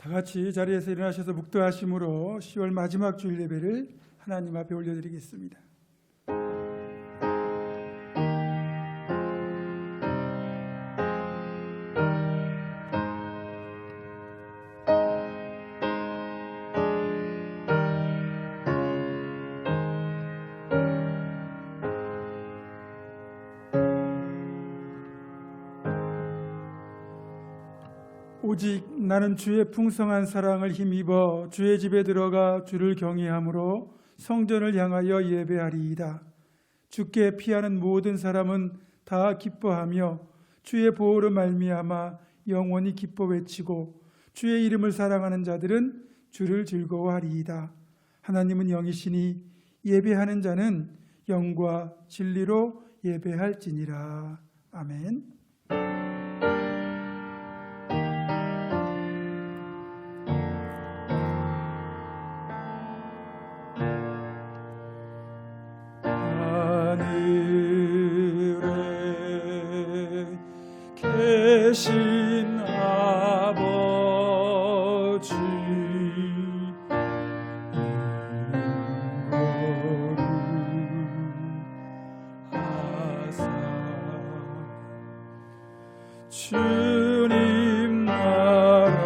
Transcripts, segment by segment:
다 같이 자리에서 일어나셔서 묵도하심으로 10월 마지막 주일 예배를 하나님 앞에 올려드리겠습니다. 오직 나는 주의 풍성한 사랑을 힘입어 주의 집에 들어가 주를 경외함으로 성전을 향하여 예배하리이다. 주께 피하는 모든 사람은 다 기뻐하며 주의 보호로 말미암아 영원히 기뻐 외치고 주의 이름을 사랑하는 자들은 주를 즐거워하리이다. 하나님은 영이시니 예배하는 자는 영과 진리로 예배할지니라. 아멘. 계신 아버지 하사 주님 나라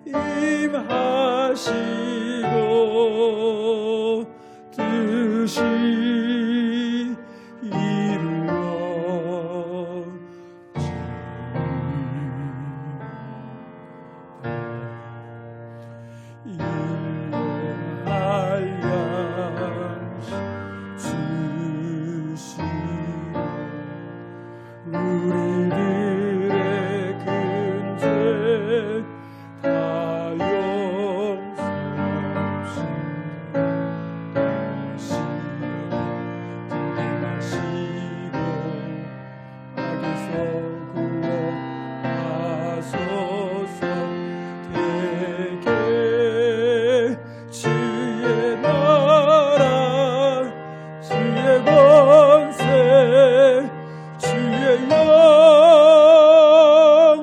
임하시고 뜻이 우리들의 근죄 다 용서하시 등행하시고 악에서 구원하소서. 되게 주의 나라 주의 권세 주의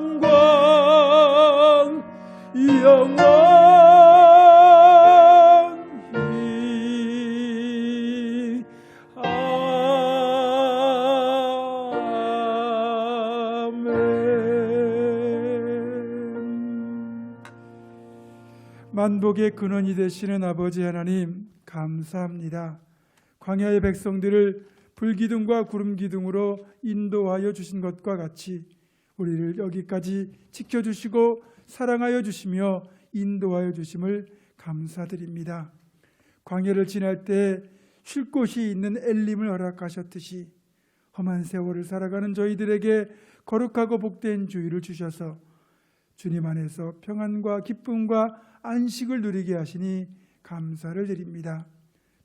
영광 영원히 아멘. 만복의 근원이 되시는 아버지 하나님 감사합니다. 광야의 백성들을 불기둥과 구름기둥으로 인도하여 주신 것과 같이 우리를 여기까지 지켜주시고 사랑하여 주시며 인도하여 주심을 감사드립니다. 광야를 지날 때 쉴 곳이 있는 엘림을 허락하셨듯이 험한 세월을 살아가는 저희들에게 거룩하고 복된 주의를 주셔서 주님 안에서 평안과 기쁨과 안식을 누리게 하시니 감사를 드립니다.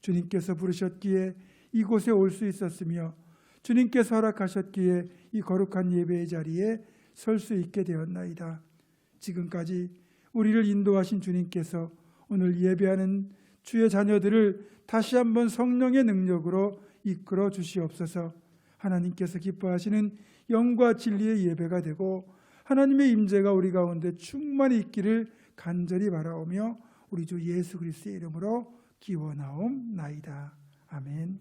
주님께서 부르셨기에 이곳에 올 수 있었으며 주님께서 허락하셨기에 이 거룩한 예배의 자리에 설 수 있게 되었나이다. 지금까지 우리를 인도하신 주님께서 오늘 예배하는 주의 자녀들을 다시 한번 성령의 능력으로 이끌어 주시옵소서. 하나님께서 기뻐하시는 영과 진리의 예배가 되고 하나님의 임재가 우리 가운데 충만히 있기를 간절히 바라오며 우리 주 예수 그리스도의 이름으로 기원하옵나이다. 아멘.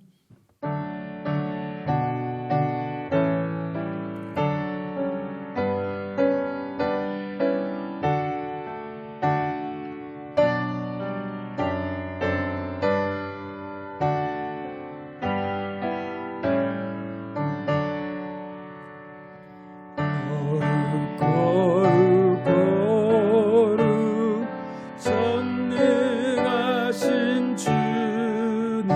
전능하신 주님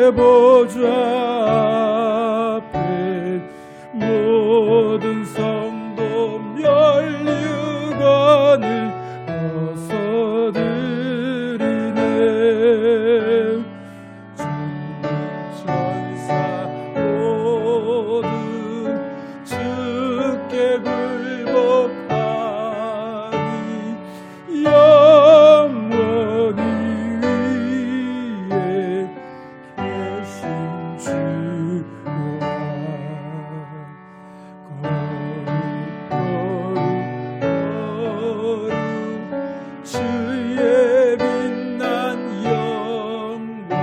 주의 보좌 앞에 모든 성도 멸류관을 벗어드리네. 천사 모두 주께 굴복하니 영원히 위에 계신 주로와 거룩 주의 빛난 영광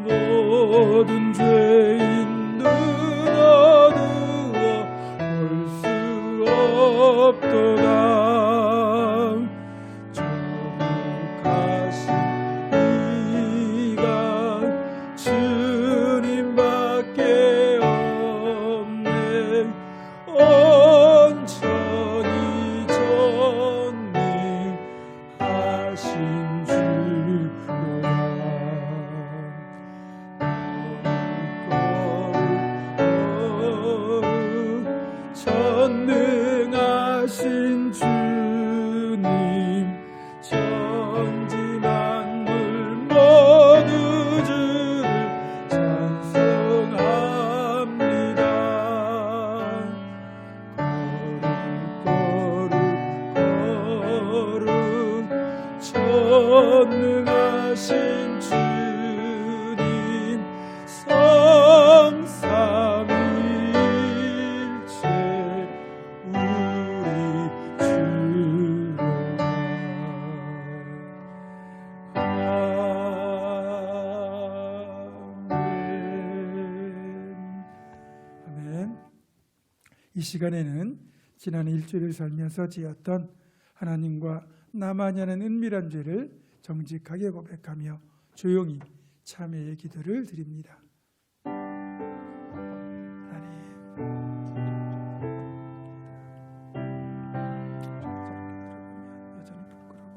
모든 죄인 눈 어두워 볼 수 없도다. 거룩하신 이가 주님밖에 없네. 온전히 전능하신 주로다. 전능하신 주님 천지 만물 모두 주를 찬송합니다. 거룩 전능하신 주님 성삼일체 우리 주로다. 아멘. 이 시간에는 지난 일주일을 살면서 지었던 하나님과 나만이 하는 은밀한 죄를 정직하게 고백하며 조용히 참회의 기도를 드립니다. 여전히 부끄럽고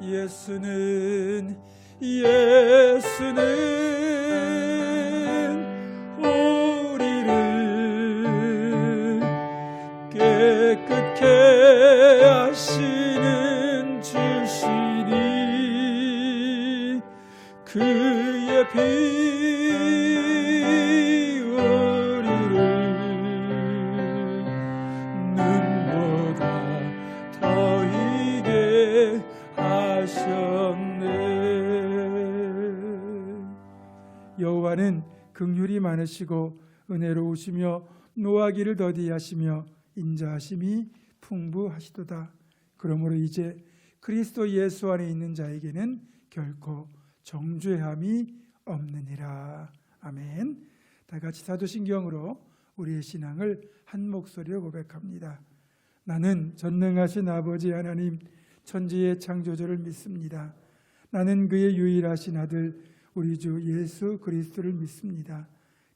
예수는 우리를 깨끗게 하시는 주시니 그의 피 우리를 눈보다 더 희게 하셨네. 여호와는 긍휼이 많으시고 은혜로우시며 노하기를 더디하시며 인자하심이 풍부하시도다. 그러므로 이제 그리스도 예수 안에 있는 자에게는 결코 정죄함이 없느니라. 아멘. 다 같이 사도신경으로 우리의 신앙을 한 목소리로 고백합니다. 나는 전능하신 아버지 하나님 천지의 창조주를 믿습니다. 나는 그의 유일하신 아들 우리 주 예수 그리스도를 믿습니다.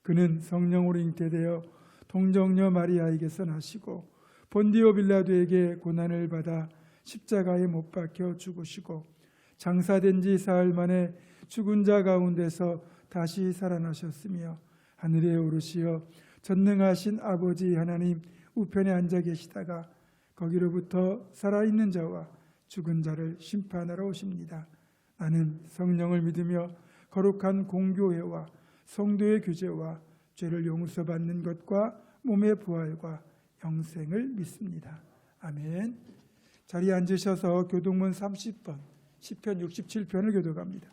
그는 성령으로 잉태되어 동정녀 마리아에게서 나시고 본디오 빌라도에게 고난을 받아 십자가에 못 박혀 죽으시고 장사된 지 사흘 만에 죽은 자 가운데서 다시 살아나셨으며 하늘에 오르시어 전능하신 아버지 하나님 우편에 앉아 계시다가 거기로부터 살아있는 자와 죽은 자를 심판하러 오십니다. 나는 성령을 믿으며 거룩한 공교회와 성도의 규제와 죄를 용서받는 것과 몸의 부활과 영생을 믿습니다. 아멘. 자리에 앉으셔서 교동문 30번, 시편 67편을 교독합니다.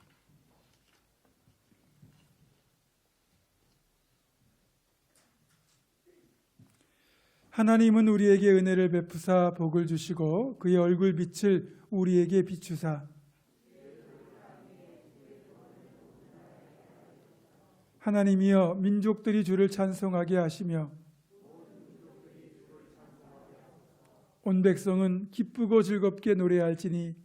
하나님은 우리에게 은혜를 베푸사 복을 주시고 그의 얼굴 빛을 우리에게 비추사 하나님이여 민족들이 주를 찬송하게 하시며 온 백성은 기쁘고 즐겁게 노래할지니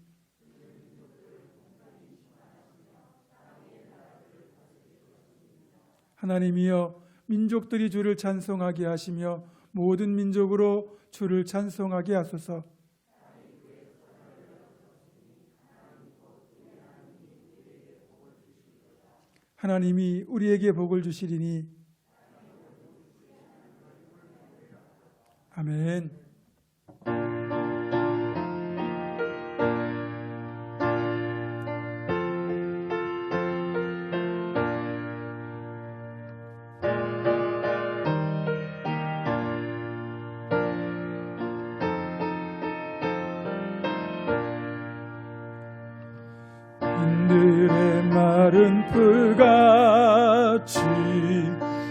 하나님이여 민족들이 주를 찬송하게 하시며 모든 민족으로 주를 찬송하게 하소서. 하나님이 우리에게 복을 주시리니 아멘. 인들의 마른 풀같이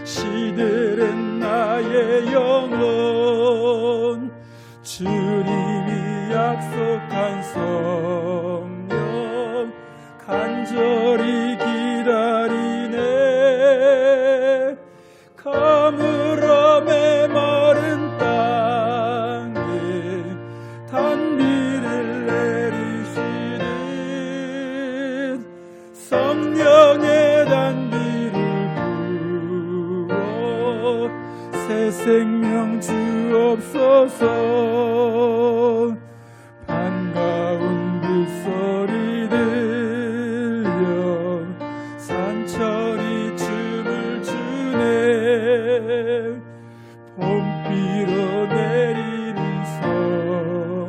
시들은 나의 영혼 주님이 약속한 성령 간절히 기다리네. 가물어 메마른 땅에 단비를 내리시는 성령의 단비를 부어 새 생명 주옵소서. 반가운 빗소리 들려 산천이 춤을 추네. 봄비로 내리는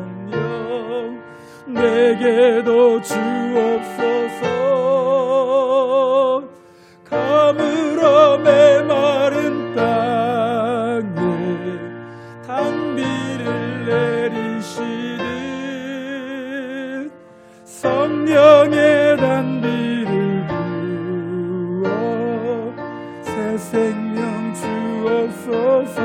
성령 내게도 주옵소서. 가물어 메마른 땅에 단비를 내리시듯 성령의 단비를 부어 새 생명 주옵소서.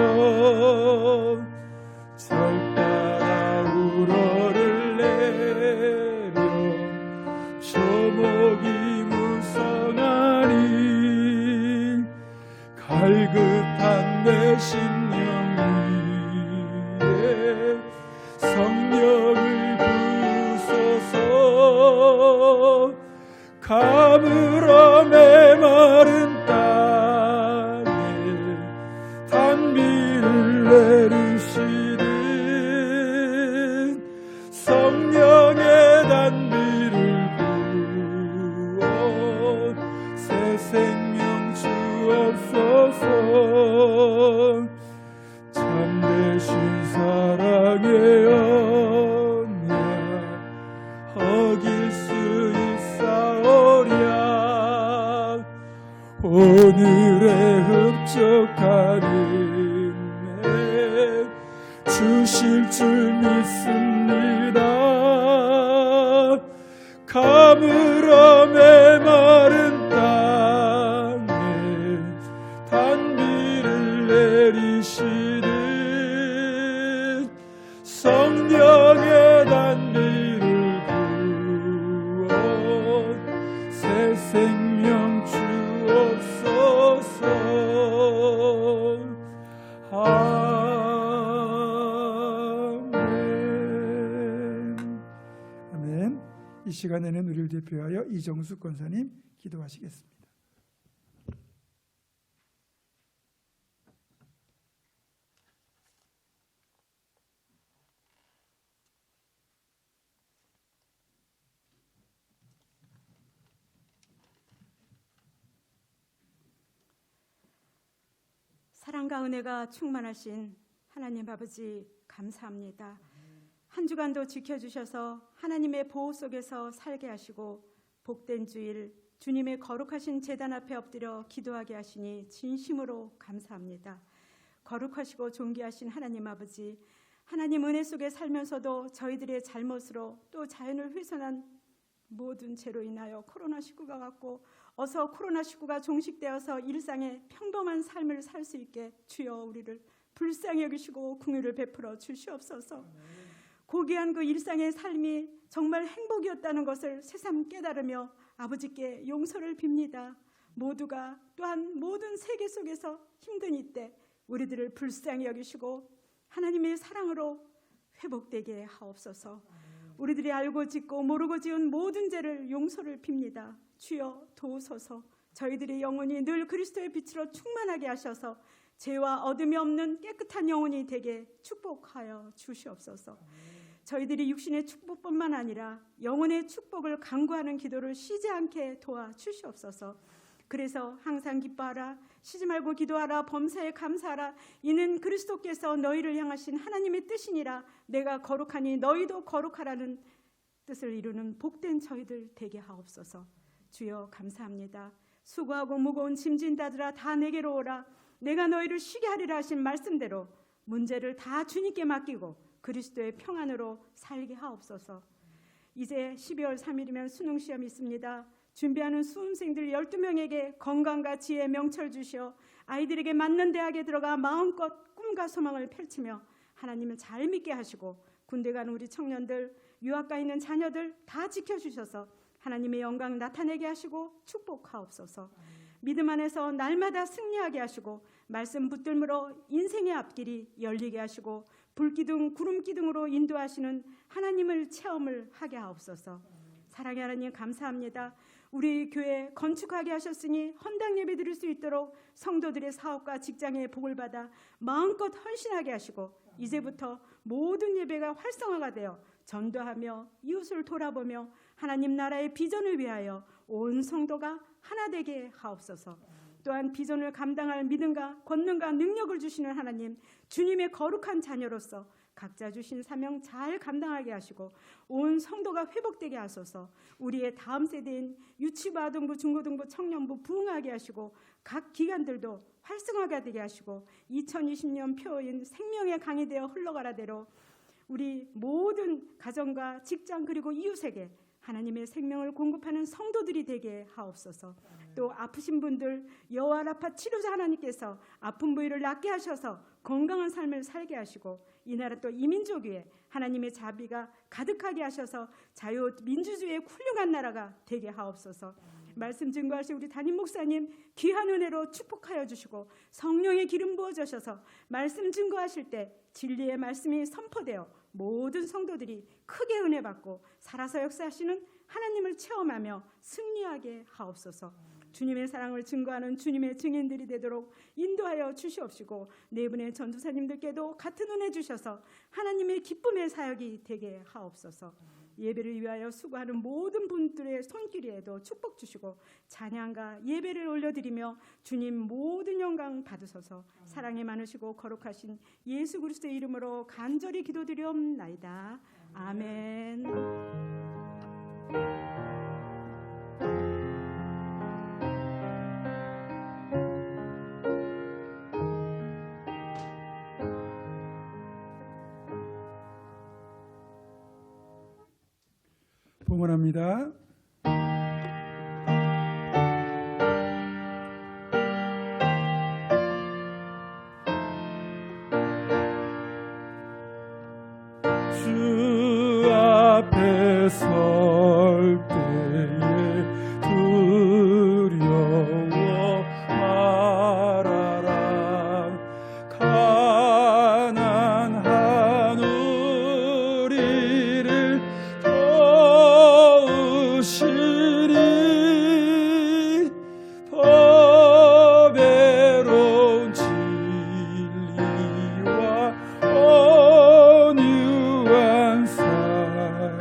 절 따라 우러를 내려 조목이 무성하니 갈급한 내 심령 위에 성령을 부으소서. 가물어 메마른 땅에 단비를 내리시듯 성령의 단비를 부어 새 생명 주옵소서. 참되신 사랑의 언약 어길 수 있사오랴. 오늘의 흡족한 은혜 주실 줄 믿습니다. 가물어 메마른 땅에 단비를 내리시듯 성령의 단비를 부어 새 생명 주옵소서. 아멘. 아멘. 이 시간에는 우리를 대표하여 이정숙 권사님 기도하시겠습니다. 사랑과 은혜가 충만하신 하나님 아버지 감사합니다. 한 주간도 지켜주셔서 하나님의 보호 속에서 살게 하시고 복된 주일 주님의 거룩하신 제단 앞에 엎드려 기도하게 하시니 진심으로 감사합니다. 거룩하시고 존귀하신 하나님 아버지, 하나님 은혜 속에 살면서도 저희들의 잘못으로 또 자연을 훼손한 모든 죄로 인하여 코로나19가 왔고 어서 코로나19가 종식되어서 일상의 평범한 삶을 살 수 있게 주여 우리를 불쌍히 여기시고 긍휼을 베풀어 주시옵소서. 고귀한 그 일상의 삶이 정말 행복이었다는 것을 새삼 깨달으며 아버지께 용서를 빕니다. 모두가 또한 모든 세계 속에서 힘든 이때 우리들을 불쌍히 여기시고 하나님의 사랑으로 회복되게 하옵소서. 우리들이 알고 짓고 모르고 지은 모든 죄를 용서를 빕니다. 주여 도우소서. 저희들의 영혼이 늘 그리스도의 빛으로 충만하게 하셔서 죄와 어둠이 없는 깨끗한 영혼이 되게 축복하여 주시옵소서. 저희들이 육신의 축복뿐만 아니라 영혼의 축복을 간구하는 기도를 쉬지 않게 도와주시옵소서. 그래서 항상 기뻐하라, 쉬지 말고 기도하라, 범사에 감사하라. 이는 그리스도께서 너희를 향하신 하나님의 뜻이니라. 내가 거룩하니 너희도 거룩하라는 뜻을 이루는 복된 저희들 되게 하옵소서. 주여 감사합니다. 수고하고 무거운 짐진 자들아 다 내게로 오라. 내가 너희를 쉬게 하리라 하신 말씀대로 문제를 다 주님께 맡기고 그리스도의 평안으로 살게 하옵소서. 이제 12월 3일이면 수능 시험이 있습니다. 준비하는 수험생들 12명에게 건강과 지혜 명철 주시어 아이들에게 맞는 대학에 들어가 마음껏 꿈과 소망을 펼치며 하나님을 잘 믿게 하시고 군대 가는 우리 청년들, 유학 가 있는 자녀들 다 지켜주셔서 하나님의 영광 나타내게 하시고 축복하옵소서. 믿음 안에서 날마다 승리하게 하시고 말씀 붙들므로 인생의 앞길이 열리게 하시고 불기둥 구름기둥으로 인도하시는 하나님을 체험을 하게 하옵소서. 사랑의 하나님 감사합니다. 우리 교회 건축하게 하셨으니 헌당 예배 드릴 수 있도록 성도들의 사업과 직장에 복을 받아 마음껏 헌신하게 하시고 이제부터 모든 예배가 활성화가 되어 전도하며 이웃을 돌아보며 하나님 나라의 비전을 위하여 온 성도가 하나 되게 하옵소서. 또한 비전을 감당할 믿음과 권능과 능력을 주시는 하나님, 주님의 거룩한 자녀로서 각자 주신 사명 잘 감당하게 하시고 온 성도가 회복되게 하소서. 우리의 다음 세대인 유치부, 아동부, 중고등부, 청년부 부흥하게 하시고 각 기관들도 활성화가 되게 하시고 2020년 표어인 생명의 강이 되어 흘러가라대로 우리 모든 가정과 직장 그리고 이웃에게 하나님의 생명을 공급하는 성도들이 되게 하옵소서. 또 아프신 분들 여호와 라파 치료자 하나님께서 아픈 부위를 낫게 하셔서 건강한 삶을 살게 하시고 이 나라 또 이 민족 위에 하나님의 자비가 가득하게 하셔서 자유민주주의의 훌륭한 나라가 되게 하옵소서. 말씀 증거하신 우리 담임 목사님 귀한 은혜로 축복하여 주시고 성령의 기름 부어 주셔서 말씀 증거하실 때 진리의 말씀이 선포되어 모든 성도들이 크게 은혜 받고 살아서 역사하시는 하나님을 체험하며 승리하게 하옵소서. 주님의 사랑을 증거하는 주님의 증인들이 되도록 인도하여 주시옵시고 네 분의 전도사님들께도 같은 은혜 주셔서 하나님의 기쁨의 사역이 되게 하옵소서. 예배를 위하여 수고하는 모든 분들의 손길에도 축복 주시고 찬양과 예배를 올려드리며 주님 모든 영광 받으소서. 사랑이 많으시고 거룩하신 예수 그리스도의 이름으로 간절히 기도드리옵나이다. 아멘. 봉헌합니다. 주 앞에 설 때에 두려워 말아라. 가난한 우리를 도우시리. 법외로운 진리와 온유한 삶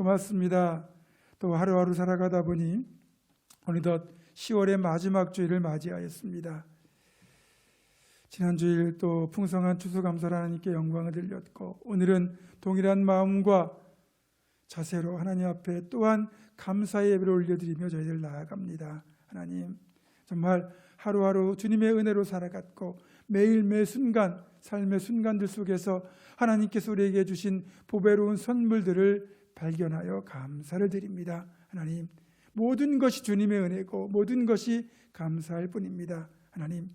고맙습니다. 또 하루하루 살아가다 보니 어느덧 10월의 마지막 주일을 맞이하였습니다. 지난 주일 또 풍성한 추수감사를 하나님께 영광을 드렸고, 오늘은 동일한 마음과 자세로 하나님 앞에 또한 감사의 예배를 올려드리며 저희들 나아갑니다. 하나님, 정말 하루하루 주님의 은혜로 살아갔고 매일 매 순간 삶의 순간들 속에서 하나님께서 우리에게 주신 보배로운 선물들을 발견하여 감사를 드립니다. 하나님, 모든 것이 주님의 은혜고 모든 것이 감사할 뿐입니다. 하나님,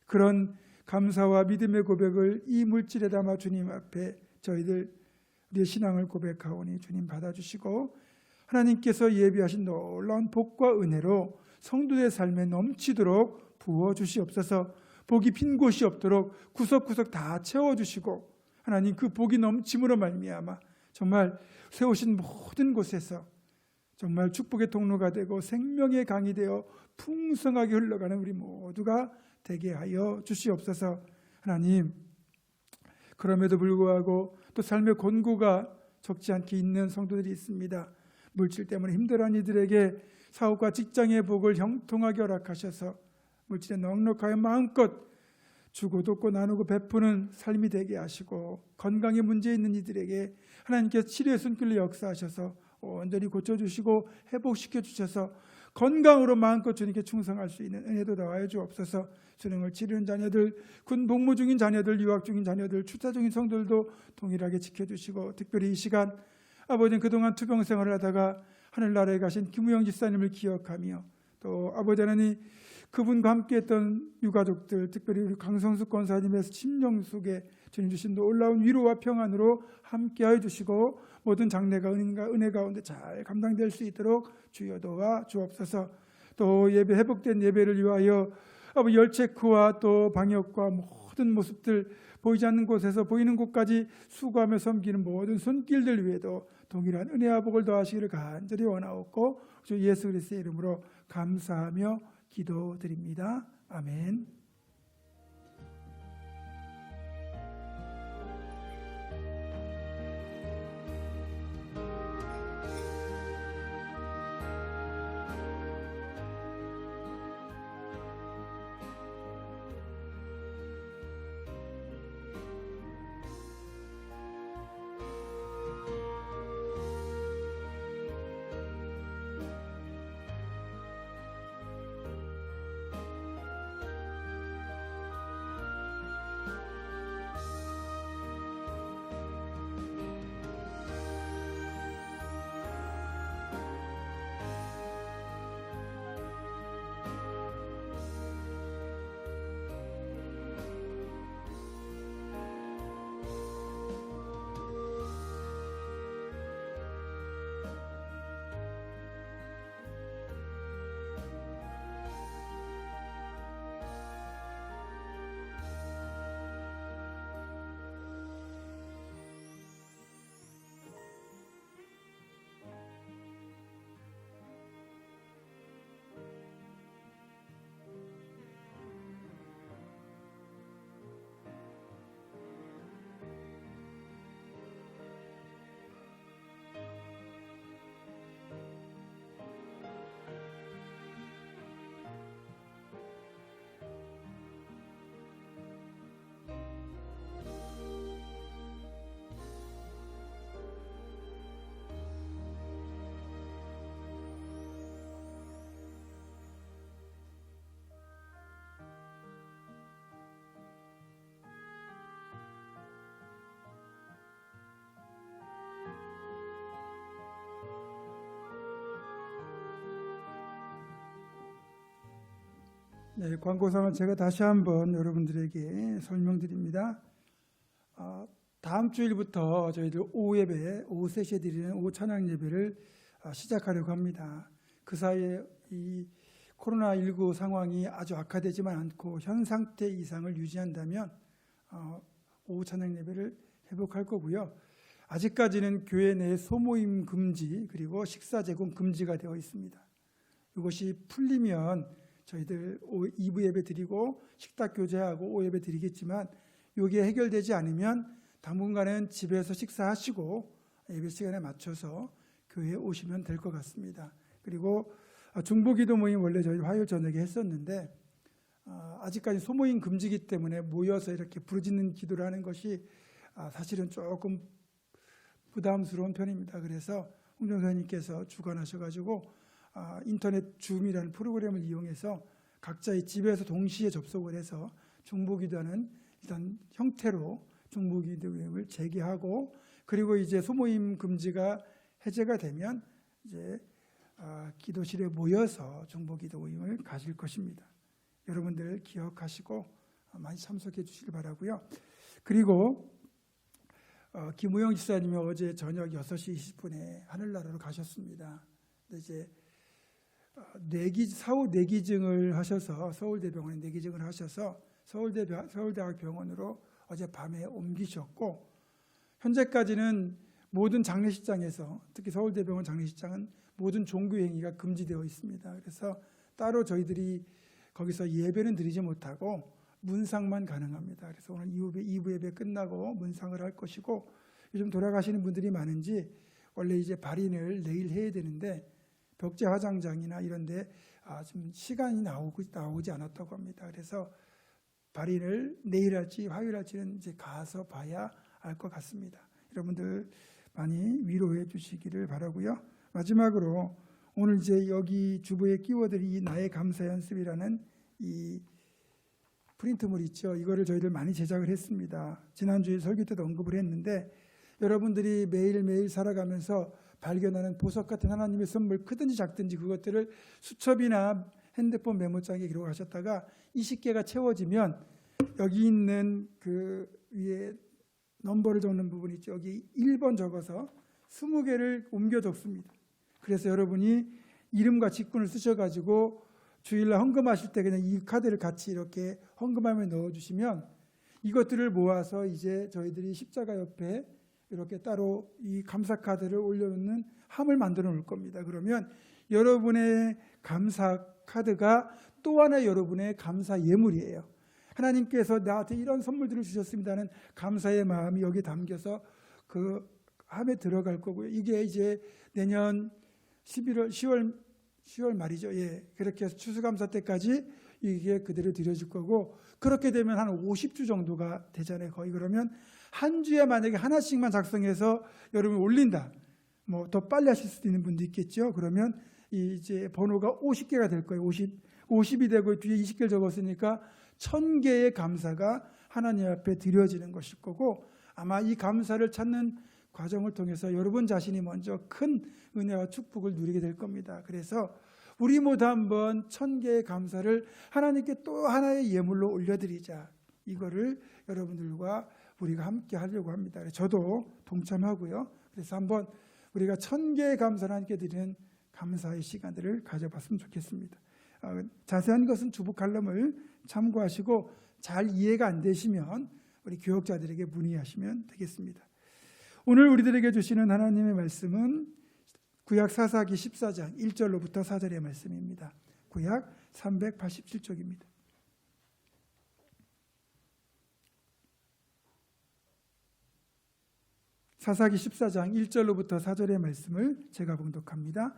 그런 감사와 믿음의 고백을 이 물질에 담아 주님 앞에 저희들 우리의 신앙을 고백하오니 주님 받아주시고, 하나님께서 예비하신 놀라운 복과 은혜로 성도의 삶에 넘치도록 부어주시옵소서. 복이 빈 곳이 없도록 구석구석 다 채워주시고, 하나님 그 복이 넘침으로 말미암아 정말 세우신 모든 곳에서 정말 축복의 통로가 되고 생명의 강이 되어 풍성하게 흘러가는 우리 모두가 되게 하여 주시옵소서. 하나님, 그럼에도 불구하고 또 삶의 곤고가 적지 않게 있는 성도들이 있습니다. 물질 때문에 힘들어하는 이들에게 사업과 직장의 복을 형통하게 허락하셔서 물질에 넉넉하여 마음껏 주고 돕고 나누고 베푸는 삶이 되게 하시고, 건강에 문제 있는 이들에게 하나님께서 치료의 손길로 역사하셔서 온전히 고쳐주시고 회복시켜 주셔서 건강으로 마음껏 주님께 충성할 수 있는 은혜도 더하여 주옵소서. 수능을 치르는 자녀들, 군 복무 중인 자녀들, 유학 중인 자녀들, 출사 중인 성도들도 동일하게 지켜주시고, 특별히 이 시간 아버지는 그동안 투병 생활을 하다가 하늘나라에 가신 김우영 집사님을 기억하며, 또 아버지 하나님 그분과 함께했던 유가족들, 특별히 우리 강성수 권사님의 심령 속에 주님 주신 놀라운 위로와 평안으로 함께하여 주시고, 모든 장래가 은혜 가운데 잘 감당될 수 있도록 주여 도와 주옵소서. 또 예배, 회복된 예배를 위하여 아버지 열체크와 또 방역과 모든 모습들, 보이지 않는 곳에서 보이는 곳까지 수고하며 섬기는 모든 손길들 위에도 동일한 은혜와 복을 더하시기를 간절히 원하옵고, 주 예수 그리스도의 이름으로 감사하며 기도드립니다. 아멘. 네, 광고상을 제가 다시 한번 여러분들에게 설명드립니다. 다음 주일부터 저희들 오후 예배, 오후 3시에 드리는 오후 찬양 예배를 시작하려고 합니다. 그 사이에 이 코로나19 상황이 아주 악화되지만 않고 현 상태 이상을 유지한다면 오후 찬양 예배를 회복할 거고요. 아직까지는 교회 내 소모임 금지 그리고 식사 제공 금지가 되어 있습니다. 이것이 풀리면 저희들 2부 예배 드리고 식탁 교제하고 오후 예배 드리겠지만, 이게 해결되지 않으면 당분간은 집에서 식사하시고 예배 시간에 맞춰서 교회에 오시면 될 것 같습니다. 그리고 중보기도 모임 원래 저희 화요일 저녁에 했었는데 아직까지 소모임 금지기 때문에 모여서 이렇게 부르짖는 기도를 하는 것이 사실은 조금 부담스러운 편입니다. 그래서 홍정사님께서 주관하셔가지고 인터넷 줌이라는 프로그램을 이용해서 각자의 집에서 동시에 접속을 해서 중보기도하는 일단 형태로 중보기도를 재개하고, 그리고 이제 소모임 금지가 해제가 되면 이제 기도실에 모여서 중보기도 모임을 가질 것입니다. 여러분들 기억하시고 많이 참석해 주시길 바라고요. 그리고 김우영 지사님이 어제 저녁 6시 20분에 하늘나라로 가셨습니다. 이제 사후 뇌기증을 하셔서 서울대병원에 뇌기증을 하셔서 서울대학병원으로 어젯밤에 옮기셨고, 현재까지는 모든 장례식장에서, 특히 서울대병원 장례식장은 모든 종교행위가 금지되어 있습니다. 그래서 따로 저희들이 거기서 예배는 드리지 못하고 문상만 가능합니다. 그래서 오늘 2부 예배 끝나고 문상을 할 것이고, 요즘 돌아가시는 분들이 많은지 원래 이제 발인을 내일 해야 되는데 벽제 화장장이나 이런데 좀 시간이 나오지 않았다고 합니다. 그래서 발인을 내일 할지 화요일 할지는 이제 가서 봐야 알 것 같습니다. 여러분들 많이 위로해 주시기를 바라고요. 마지막으로 오늘 이제 여기 주보에 끼워드린 이 나의 감사 연습이라는 이 프린트물 있죠. 이거를 저희들 많이 제작을 했습니다. 지난주에 설교 때도 언급을 했는데, 여러분들이 매일매일 살아가면서 발견하는 보석 같은 하나님의 선물, 크든지 작든지 그것들을 수첩이나 핸드폰 메모장에 기록하셨다가 20개가 채워지면 여기 있는 그 위에 넘버를 적는 부분 있죠. 여기 1번 적어서 20개를 옮겨 적습니다. 그래서 여러분이 이름과 직분을 쓰셔가지고 주일날 헌금하실 때 그냥 이 카드를 같이 이렇게 헌금함에 넣어주시면 이것들을 모아서 이제 저희들이 십자가 옆에 이렇게 따로 이 감사 카드를 올려놓는 함을 만들어 놓을 겁니다. 그러면 여러분의 감사 카드가 또 하나 여러분의 감사 예물이에요. 하나님께서 나한테 이런 선물들을 주셨습니다는 감사의 마음이 여기 담겨서 그 함에 들어갈 거고요. 이게 이제 내년 10월 말이죠. 예, 그렇게 해서 추수감사 때까지 이게 그대로 드려질 거고, 그렇게 되면 한 50주 정도가 되잖아요. 거의. 그러면 한 주에 만약에 하나씩만 작성해서 여러분이 올린다. 뭐 더 빨리 하실 수도 있는 분도 있겠죠. 그러면 이제 번호가 50개가 될 거예요. 50이 되고 뒤에 20개를 적었으니까 1000개의 감사가 하나님 앞에 드려지는 것일 거고, 아마 이 감사를 찾는 과정을 통해서 여러분 자신이 먼저 큰 은혜와 축복을 누리게 될 겁니다. 그래서 우리 모두 한번 1000개의 감사를 하나님께 또 하나의 예물로 올려드리자. 이거를 여러분들과 우리가 함께 하려고 합니다. 저도 동참하고요. 그래서 한번 우리가 1000개의 감사를 하나님께 드리는 감사의 시간들을 가져봤으면 좋겠습니다. 자세한 것은 주보 칼럼을 참고하시고 잘 이해가 안 되시면 우리 교역자들에게 문의하시면 되겠습니다. 오늘 우리들에게 주시는 하나님의 말씀은 구약 사사기 14장 1절로부터 4절의 말씀입니다. 구약 387쪽입니다. 사사기 14장 1절로부터 4절의 말씀을 제가 봉독합니다.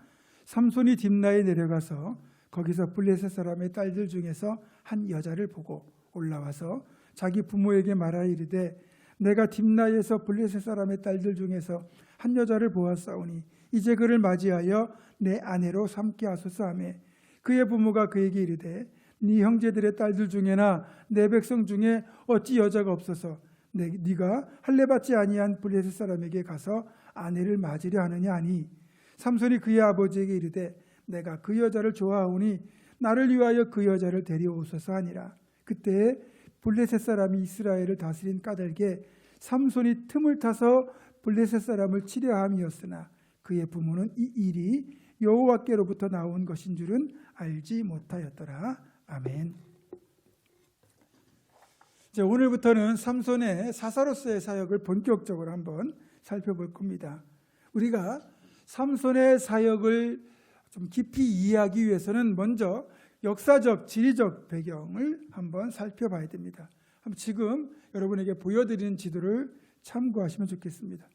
삼손이 딥나에 내려가서 거기서 블레셋 사람의 딸들 중에서 한 여자를 보고 올라와서 자기 부모에게 말하여 이르되 내가 딥나에서 블레셋 사람의 딸들 중에서 한 여자를 보았사오니 이제 그를 맞이하여 내 아내로 삼게 하소서 하며 그의 부모가 그에게 이르되 네 형제들의 딸들 중에나 내 백성 중에 어찌 여자가 없어서 네가 할례받지 아니한 블레셋 사람에게 가서 아내를 맞으려 하느냐 하니 삼손이 그의 아버지에게 이르되 내가 그 여자를 좋아하오니 나를 위하여 그 여자를 데려오소서 하니라. 그때 블레셋 사람이 이스라엘을 다스린 까닭에 삼손이 틈을 타서 블레셋 사람을 치려 함이었으나 그의 부모는 이 일이 여호와께로부터 나온 것인 줄은 알지 못하였더라. 아멘. 자, 오늘부터는 삼손의 사사로서의 사역을 본격적으로 한번 살펴볼 겁니다. 우리가 삼손의 사역을 좀 깊이 이해하기 위해서는 먼저 역사적, 지리적 배경을 한번 살펴봐야 됩니다. 지금 여러분에게 보여드리는 지도를 참고하시면 좋겠습니다.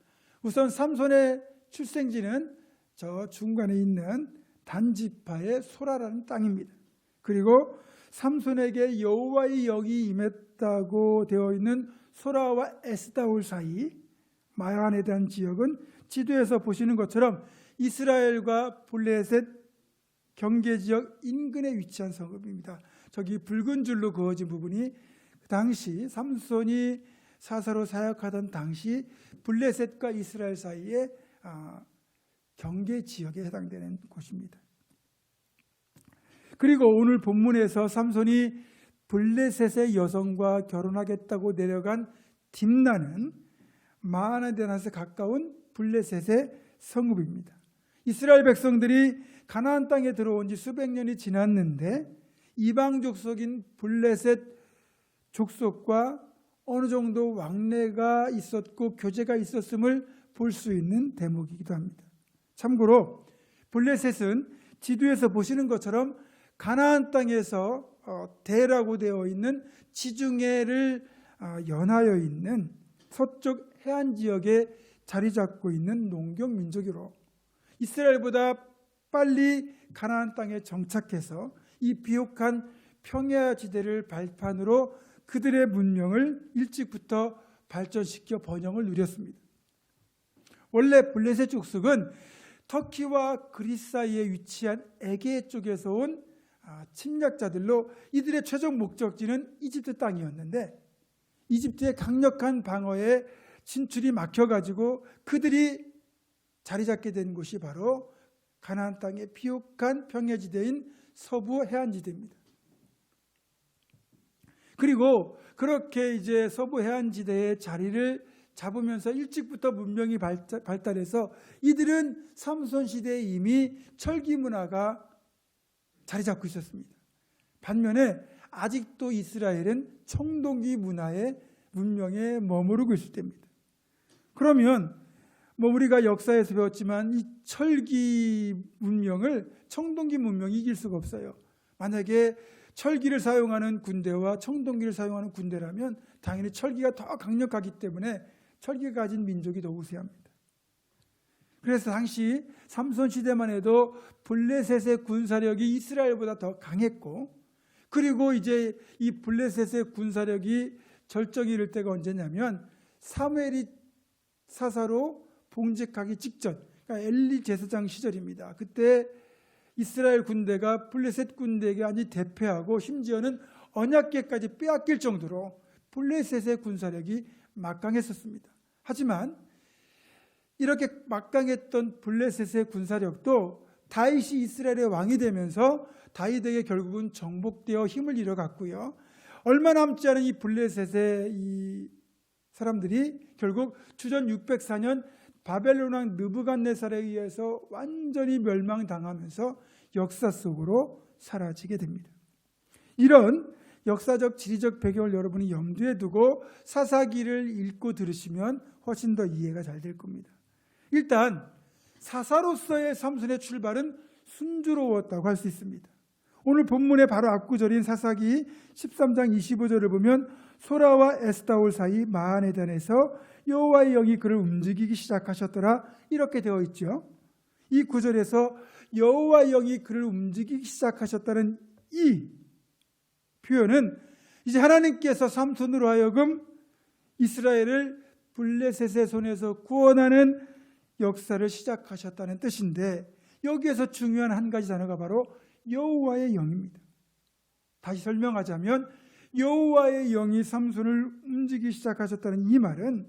우선 삼손의 출생지는 저 중간에 있는 단지파의 소라라는 땅입니다. 그리고 삼손에게 여호와의 영이 임했다고 되어 있는 소라와 에스다올 사이 마한에 대한 지역은 지도에서 보시는 것처럼 이스라엘과 블레셋 경계지역 인근에 위치한 성읍입니다. 저기 붉은 줄로 그어진 부분이 그 당시 삼손이 사사로 사역하던 당시 블레셋과 이스라엘 사이의 경계 지역에 해당되는 곳입니다. 그리고 오늘 본문에서 삼손이 블레셋의 여성과 결혼하겠다고 내려간 딥나는 마하나데나에서 가까운 블레셋의 성읍입니다. 이스라엘 백성들이 가나안 땅에 들어온 지 수백 년이 지났는데 이방 족속인 블레셋 족속과 어느 정도 왕래가 있었고 교제가 있었음을 볼 수 있는 대목이기도 합니다. 참고로 블레셋은 지도에서 보시는 것처럼 가나안 땅에서 대라고 되어 있는 지중해를 연하여 있는 서쪽 해안 지역에 자리 잡고 있는 농경 민족으로 이스라엘보다 빨리 가나안 땅에 정착해서 이 비옥한 평야 지대를 발판으로 그들의 문명을 일찍부터 발전시켜 번영을 누렸습니다. 원래 블레셋 족속은 터키와 그리스 사이에 위치한 에게 쪽에서 온 침략자들로 이들의 최종 목적지는 이집트 땅이었는데 이집트의 강력한 방어에 진출이 막혀가지고 그들이 자리 잡게 된 곳이 바로 가나안 땅의 비옥한 평야지대인 서부 해안지대입니다. 그리고 그렇게 이제 서부 해안지대의 자리를 잡으면서 일찍부터 문명이 발달해서 이들은 삼손 시대에 이미 철기 문화가 자리 잡고 있었습니다. 반면에 아직도 이스라엘은 청동기 문명에 머무르고 있을 때입니다. 그러면 우리가 역사에서 배웠지만 이 철기 문명을 청동기 문명이 이길 수가 없어요. 만약에 철기를 사용하는 군대와 청동기를 사용하는 군대라면 당연히 철기가 더 강력하기 때문에 철기가 가진 민족이 더 우세합니다. 그래서 당시 삼손 시대만 해도 블레셋의 군사력이 이스라엘보다 더 강했고, 그리고 이제 이 블레셋의 군사력이 절정이 이를 때가 언제냐면 사무엘이 사사로 봉직하기 직전, 그러니까 엘리 제사장 시절입니다. 그때 이스라엘 군대가 블레셋 군대에게 완전히 대패하고 심지어는 언약궤까지 빼앗길 정도로 블레셋의 군사력이 막강했었습니다. 하지만 이렇게 막강했던 블레셋의 군사력도 다윗이 이스라엘의 왕이 되면서 다윗에게 결국은 정복되어 힘을 잃어갔고요. 얼마 남지 않은 이 블레셋의 이 사람들이 결국 주전 604년 바벨론 왕 느부갓네살에 의해서 완전히 멸망당하면서 역사 속으로 사라지게 됩니다. 이런 역사적 지리적 배경을 여러분이 염두에 두고 사사기를 읽고 들으시면 훨씬 더 이해가 잘 될 겁니다. 일단 사사로서의 삼손의 출발은 순조로웠다고 할 수 있습니다. 오늘 본문의 바로 앞구절인 사사기 13장 25절을 보면 소라와 에스다올 사이 마하네단에서 여호와의 영이 그를 움직이기 시작하셨더라, 이렇게 되어 있죠. 이 구절에서 여호와의 영이 그를 움직이기 시작하셨다는 이 표현은 이제 하나님께서 삼손으로 하여금 이스라엘을 블레셋의 손에서 구원하는 역사를 시작하셨다는 뜻인데, 여기에서 중요한 한 가지 단어가 바로 여호와의 영입니다. 다시 설명하자면 여호와의 영이 삼손을 움직이기 시작하셨다는 이 말은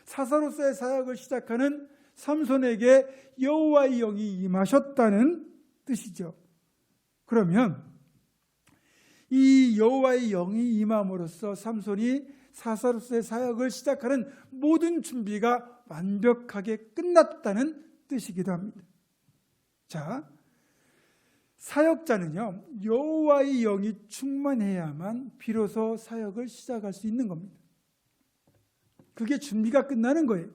사사로서의 사역을 시작하는 삼손에게 여호와의 영이 임하셨다는 뜻이죠. 그러면 이 여호와의 영이 임함으로써 삼손이 사사로서의 사역을 시작하는 모든 준비가 완벽하게 끝났다는 뜻이기도 합니다. 자, 사역자는요, 여호와의 영이 충만해야만 비로소 사역을 시작할 수 있는 겁니다. 그게 준비가 끝나는 거예요.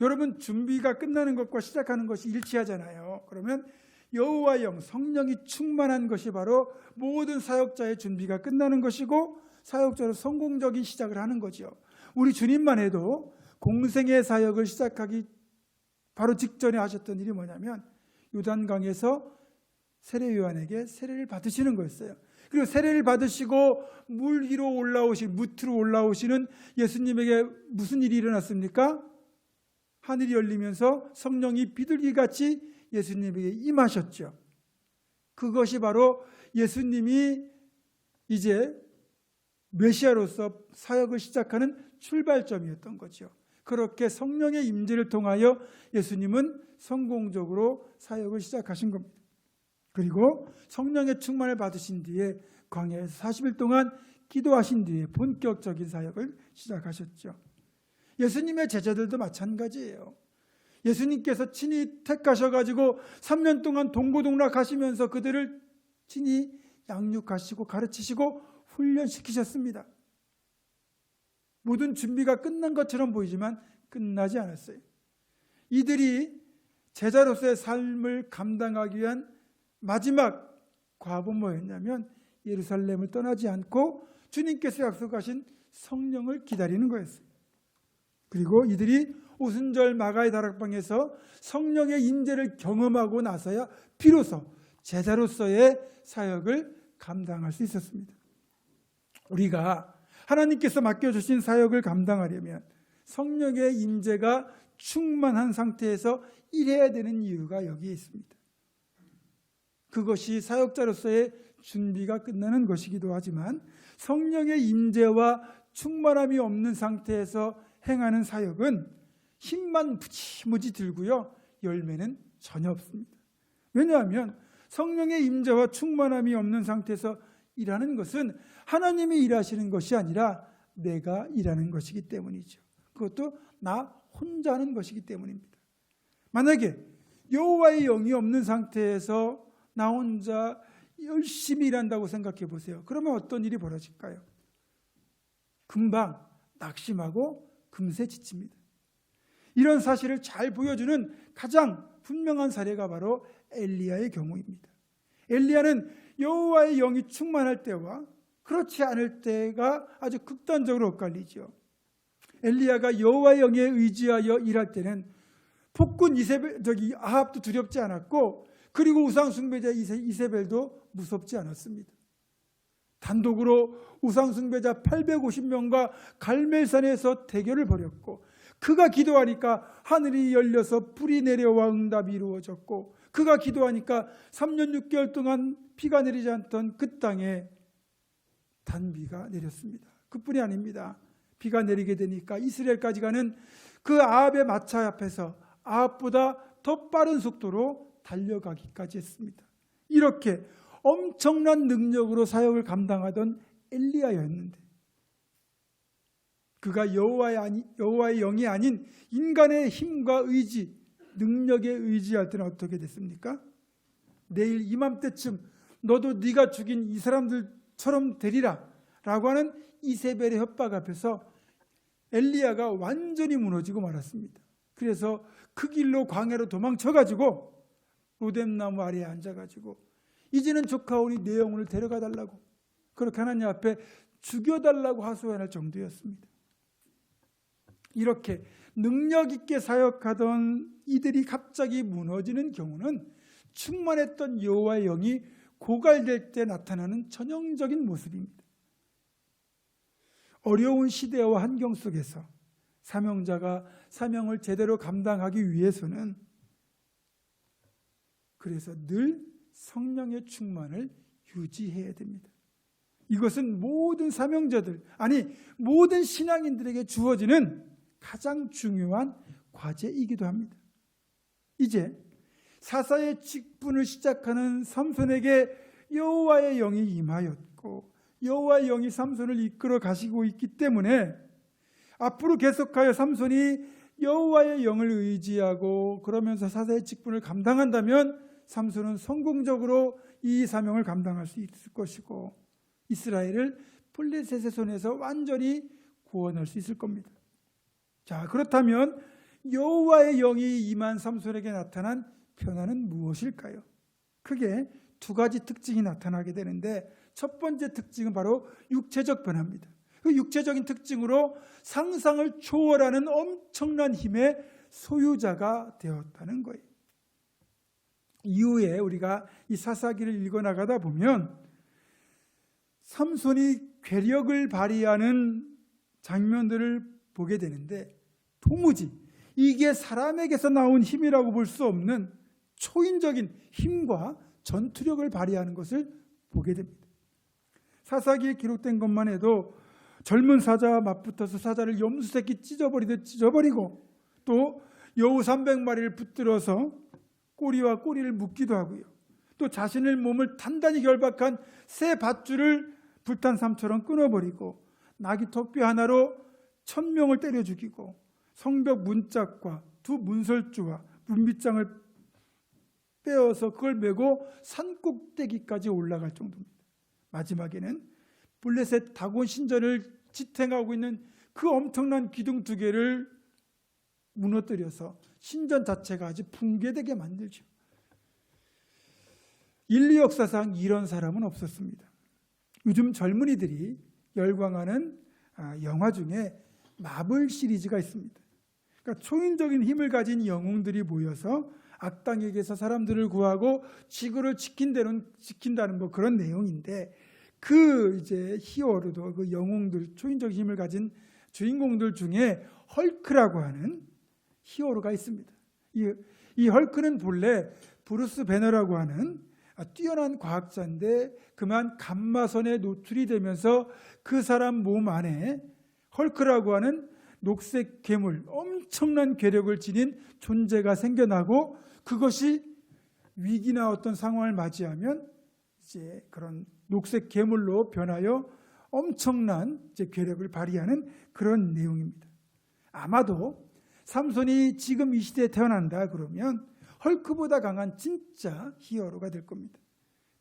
여러분, 준비가 끝나는 것과 시작하는 것이 일치하잖아요. 그러면 여호와의 영, 성령이 충만한 것이 바로 모든 사역자의 준비가 끝나는 것이고 사역자로 성공적인 시작을 하는 거죠. 우리 주님만 해도 공생의 사역을 시작하기 바로 직전에 하셨던 일이 뭐냐면 요단강에서 세례 요한에게 세례를 받으시는 거였어요. 그리고 세례를 받으시고 물 위로 무트로 올라오시는 예수님에게 무슨 일이 일어났습니까? 하늘이 열리면서 성령이 비둘기같이 예수님에게 임하셨죠. 그것이 바로 예수님이 이제 메시아로서 사역을 시작하는 출발점이었던 거죠. 그렇게 성령의 임재를 통하여 예수님은 성공적으로 사역을 시작하신 겁니다. 그리고 성령의 충만을 받으신 뒤에 광야에서 40일 동안 기도하신 뒤에 본격적인 사역을 시작하셨죠. 예수님의 제자들도 마찬가지예요. 예수님께서 친히 택하셔가지고 3년 동안 동고동락하시면서 그들을 친히 양육하시고 가르치시고 훈련시키셨습니다. 모든 준비가 끝난 것처럼 보이지만 끝나지 않았어요. 이들이 제자로서의 삶을 감당하기 위한 마지막 과업은 뭐였냐면 예루살렘을 떠나지 않고 주님께서 약속하신 성령을 기다리는 거였어요. 그리고 이들이 오순절 마가의 다락방에서 성령의 임재를 경험하고 나서야 비로소 제자로서의 사역을 감당할 수 있었습니다. 우리가 하나님께서 맡겨주신 사역을 감당하려면 성령의 임재가 충만한 상태에서 일해야 되는 이유가 여기에 있습니다. 그것이 사역자로서의 준비가 끝나는 것이기도 하지만 성령의 임재와 충만함이 없는 상태에서 행하는 사역은 힘만 무지무지 들고요, 열매는 전혀 없습니다. 왜냐하면 성령의 임재와 충만함이 없는 상태에서 일하는 것은 하나님이 일하시는 것이 아니라 내가 일하는 것이기 때문이죠. 그것도 나 혼자 하는 것이기 때문입니다. 만약에 여호와의 영이 없는 상태에서 나 혼자 열심히 일한다고 생각해 보세요. 그러면 어떤 일이 벌어질까요? 금방 낙심하고 금세 지칩니다. 이런 사실을 잘 보여주는 가장 분명한 사례가 바로 엘리야의 경우입니다. 엘리야는 여호와의 영이 충만할 때와 그렇지 않을 때가 아주 극단적으로 엇갈리죠. 엘리야가 여호와의 영에 의지하여 일할 때는 폭군 아합도 두렵지 않았고, 그리고 우상 숭배자 이세벨도 무섭지 않았습니다. 단독으로 우상 숭배자 850명과 갈멜산에서 대결을 벌였고, 그가 기도하니까 하늘이 열려서 불이 내려와 응답이 이루어졌고, 그가 기도하니까 3년 6개월 동안 비가 내리지 않던 그 땅에 단비가 내렸습니다. 그뿐이 아닙니다. 비가 내리게 되니까 이스라엘까지 가는 그 아합의 마차 앞에서 아합보다 더 빠른 속도로 달려가기까지 했습니다. 이렇게 엄청난 능력으로 사역을 감당하던 엘리야였는데, 그가 여호와의 영이 아닌 인간의 힘과 의지, 능력에 의지할 때는 어떻게 됐습니까? 내일 이맘때쯤 너도 네가 죽인 이 사람들처럼 되리라 라고 하는 이세벨의 협박 앞에서 엘리야가 완전히 무너지고 말았습니다. 그래서 그 길로 광야로 도망쳐가지고 로뎀나무 아래에 앉아가지고 이제는 조카오니 내 영혼을 데려가 달라고, 그렇게 하나님 앞에 죽여달라고 하소연할 정도였습니다. 이렇게 능력 있게 사역하던 이들이 갑자기 무너지는 경우는 충만했던 여호와의 영이 고갈될 때 나타나는 전형적인 모습입니다. 어려운 시대와 환경 속에서 사명자가 사명을 제대로 감당하기 위해서는 그래서 늘 성령의 충만을 유지해야 됩니다. 이것은 모든 사명자들, 아니 모든 신앙인들에게 주어지는 가장 중요한 과제이기도 합니다. 이제 사사의 직분을 시작하는 삼손에게 여호와의 영이 임하였고, 여호와의 영이 삼손을 이끌어 가시고 있기 때문에 앞으로 계속하여 삼손이 여호와의 영을 의지하고 그러면서 사사의 직분을 감당한다면 삼손은 성공적으로 이 사명을 감당할 수 있을 것이고, 이스라엘을 블레셋의 손에서 완전히 구원할 수 있을 겁니다. 자, 그렇다면 여호와의 영이 임한 삼손에게 나타난 변화는 무엇일까요? 크게 두 가지 특징이 나타나게 되는데, 첫 번째 특징은 바로 육체적 변화입니다. 그 육체적인 특징으로 상상을 초월하는 엄청난 힘의 소유자가 되었다는 거예요. 이후에 우리가 이 사사기를 읽어나가다 보면 삼손이 괴력을 발휘하는 장면들을 보게 되는데 도무지 이게 사람에게서 나온 힘이라고 볼 수 없는 초인적인 힘과 전투력을 발휘하는 것을 보게 됩니다. 사사기에 기록된 것만 해도 젊은 사자와 맞붙어서 사자를 염소새끼 찢어버리듯 찢어버리고 또 여우 300마리를 붙들어서 꼬리와 꼬리를 묶기도 하고요. 또 자신의 몸을 단단히 결박한 새 밧줄을 불탄 삶처럼 끊어버리고 나귀 턱뼈 하나로 1000명을 때려 죽이고 성벽 문짝과 두 문설주와 문빗장을 빼어서 그걸 메고 산꼭대기까지 올라갈 정도입니다. 마지막에는 블레셋 다곤 신전을 지탱하고 있는 그 엄청난 기둥 2개를 무너뜨려서 신전 자체가 아주 붕괴되게 만들죠. 인류 역사상 이런 사람은 없었습니다. 요즘 젊은이들이 열광하는 영화 중에 마블 시리즈가 있습니다. 그러니까 초인적인 힘을 가진 영웅들이 모여서 악당에게서 사람들을 구하고 지구를 지킨다는 뭐 그런 내용인데 그 이제 히어로도 그 영웅들 초인적 힘을 가진 주인공들 중에 헐크라고 하는 히어로가 있습니다. 이 헐크는 본래 브루스 배너라고 하는 뛰어난 과학자인데 그만 감마선에 노출이 되면서 그 사람 몸 안에 헐크라고 하는 녹색 괴물, 엄청난 괴력을 지닌 존재가 생겨나고 그것이 위기나 어떤 상황을 맞이하면 이제 그런 녹색 괴물로 변하여 엄청난 이제 괴력을 발휘하는 그런 내용입니다. 아마도 삼손이 지금 이 시대에 태어난다 그러면 헐크보다 강한 진짜 히어로가 될 겁니다.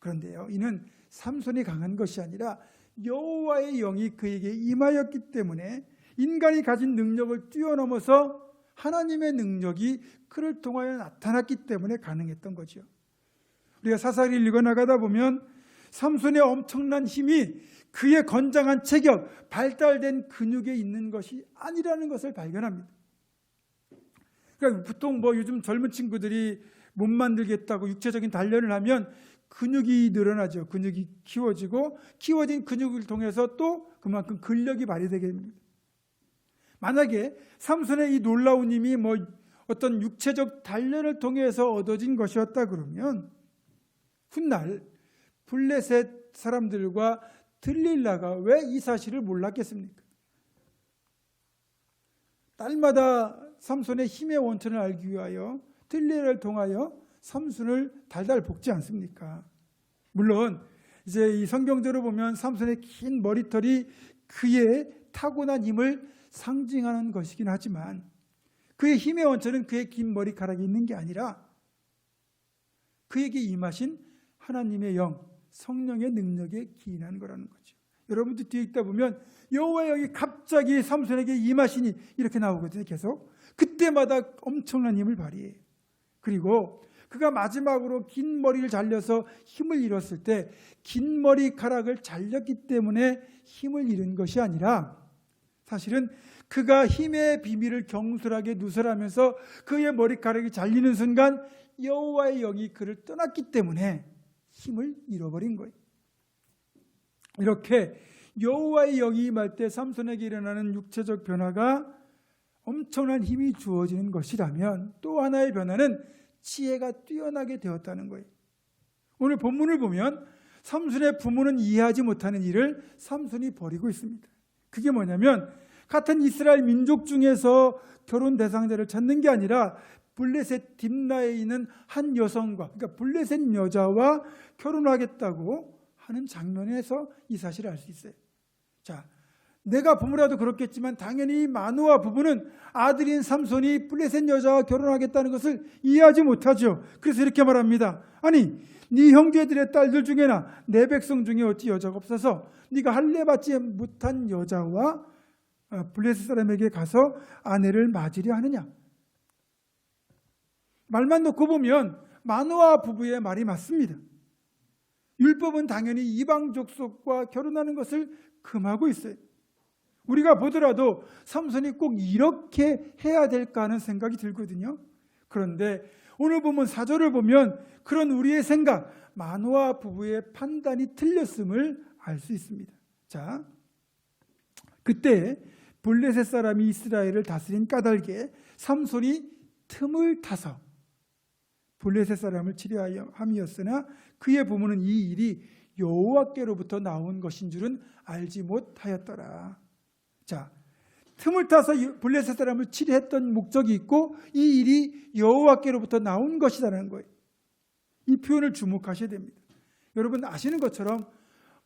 그런데요, 이는 삼손이 강한 것이 아니라 여호와의 영이 그에게 임하였기 때문에 인간이 가진 능력을 뛰어넘어서 하나님의 능력이 그를 통하여 나타났기 때문에 가능했던 거죠. 우리가 사사기를 읽어나가다 보면 삼손의 엄청난 힘이 그의 건장한 체격, 발달된 근육에 있는 것이 아니라는 것을 발견합니다. 그러니까 보통 뭐 요즘 젊은 친구들이 몸 만들겠다고 육체적인 단련을 하면 근육이 늘어나죠. 근육이 키워지고 키워진 근육을 통해서 또 그만큼 근력이 발휘되게 됩니다. 만약에 삼손의 이 놀라운 힘이 뭐 어떤 육체적 단련을 통해서 얻어진 것이었다 그러면 훗날 블레셋 사람들과 들릴라가 왜 이 사실을 몰랐겠습니까? 딸마다 삼손의 힘의 원천을 알기 위하여 들릴라를 통하여 삼손을 달달 볶지 않습니까? 물론 이제 이 성경적으로 보면 삼손의 긴 머리털이 그의 타고난 힘을 상징하는 것이긴 하지만 그의 힘의 원천은 그의 긴 머리카락이 있는 게 아니라 그에게 임하신 하나님의 영, 성령의 능력에 기인한 거라는 거죠. 여러분들 뒤에 있다 보면 여호와의 영이 갑자기 삼손에게 임하시니 이렇게 나오거든요. 계속 그때마다 엄청난 힘을 발휘해요. 그리고 그가 마지막으로 긴 머리를 잘려서 힘을 잃었을 때 긴 머리카락을 잘렸기 때문에 힘을 잃은 것이 아니라 사실은 그가 힘의 비밀을 경솔하게 누설하면서 그의 머리카락이 잘리는 순간 여호와의 영이 그를 떠났기 때문에 힘을 잃어버린 거예요. 이렇게 여호와의 영이 임할 때 삼손에게 일어나는 육체적 변화가 엄청난 힘이 주어지는 것이라면 또 하나의 변화는 지혜가 뛰어나게 되었다는 거예요. 오늘 본문을 보면 삼손의 부모는 이해하지 못하는 일을 삼손이 벌이고 있습니다. 그게 뭐냐면 같은 이스라엘 민족 중에서 결혼 대상자를 찾는 게 아니라 블레셋 딥나에 있는 한 여성과 그러니까 블레셋 여자와 결혼하겠다고 하는 장면에서 이 사실을 알 수 있어요. 자, 내가 부모라도 그렇겠지만 당연히 마누아 부부는 아들인 삼손이 블레셋 여자와 결혼하겠다는 것을 이해하지 못하죠. 그래서 이렇게 말합니다. 아니, 네 형제들의 딸들 중에나 내 백성 중에 어찌 여자가 없어서 네가 할례받지 못한 여자와 블레셋 사람에게 가서 아내를 맞으려 하느냐. 말만 놓고 보면 마누아 부부의 말이 맞습니다. 율법은 당연히 이방 족속과 결혼하는 것을 금하고 있어요. 우리가 보더라도 삼손이 꼭 이렇게 해야 될까 하는 생각이 들거든요. 그런데 오늘 보면 4절을 보면 그런 우리의 생각, 마노아 부부의 판단이 틀렸음을 알 수 있습니다. 자, 그때 블레셋 사람이 이스라엘을 다스린 까닭에 삼손이 틈을 타서 블레셋 사람을 치려 함이었으나 그의 부모는 이 일이 여호와께로부터 나온 것인 줄은 알지 못하였더라. 자, 틈을 타서 블레셋 사람을 치려했던 목적이 있고 이 일이 여호와께로부터 나온 것이라는 거예요. 이 표현을 주목하셔야 됩니다. 여러분 아시는 것처럼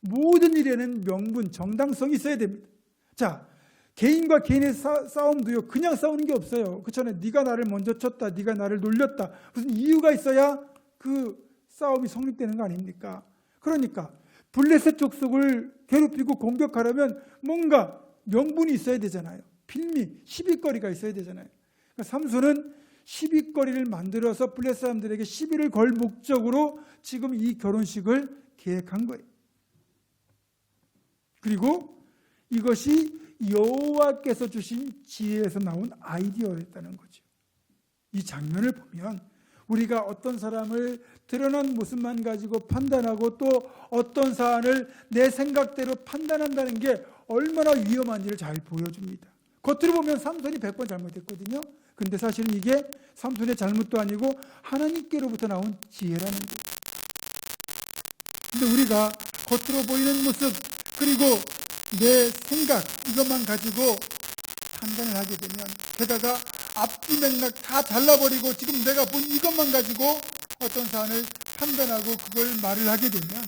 모든 일에는 명분, 정당성이 있어야 됩니다. 자, 개인과 개인의 싸움도요, 그냥 싸우는 게 없어요. 그렇잖아요. 네가 나를 먼저 쳤다, 네가 나를 놀렸다. 무슨 이유가 있어야 그 싸움이 성립되는 거 아닙니까? 그러니까 블레셋 족속을 괴롭히고 공격하려면 뭔가 명분이 있어야 되잖아요. 필미, 시비거리가 있어야 되잖아요. 그러니까 삼손은 시비거리를 만들어서 블레셋 사람들에게 시비를 걸 목적으로 지금 이 결혼식을 계획한 거예요. 그리고 이것이 여호와께서 주신 지혜에서 나온 아이디어였다는 거죠. 이 장면을 보면 우리가 어떤 사람을 드러난 모습만 가지고 판단하고 또 어떤 사안을 내 생각대로 판단한다는 게 얼마나 위험한지를 잘 보여줍니다. 겉으로 보면 삼손이 100번 잘못했거든요. 근데 사실은 이게 삼손의 잘못도 아니고 하나님께로부터 나온 지혜라는 거예요. 근데 우리가 겉으로 보이는 모습 그리고 내 생각 이것만 가지고 판단을 하게 되면 게다가 앞뒤 맥락 다 잘라버리고 지금 내가 본 이것만 가지고 어떤 사안을 판단하고 그걸 말을 하게 되면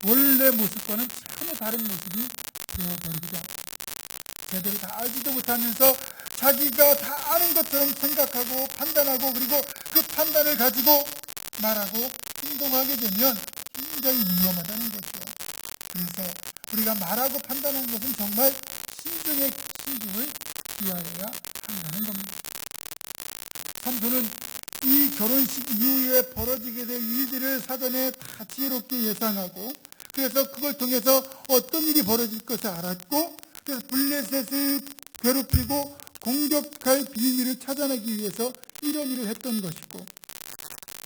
원래 모습과는 전혀 다른 모습이 되어버리죠. 제대로 다 알지도 못하면서 자기가 다 아는 것처럼 생각하고 판단하고 그리고 그 판단을 가지고 말하고 행동하게 되면 굉장히 위험하다는 거죠. 그래서 우리가 말하고 판단하는 것은 정말 신중에 신중을 기하여야 한다는 겁니다. 삼손은 이 결혼식 이후에 벌어지게 될 일들을 사전에 다 지혜롭게 예상하고 그래서 그걸 통해서 어떤 일이 벌어질 것을 알았고 그래서 블레셋을 괴롭히고 공격할 빌미를 찾아내기 위해서 이런 일을 했던 것이고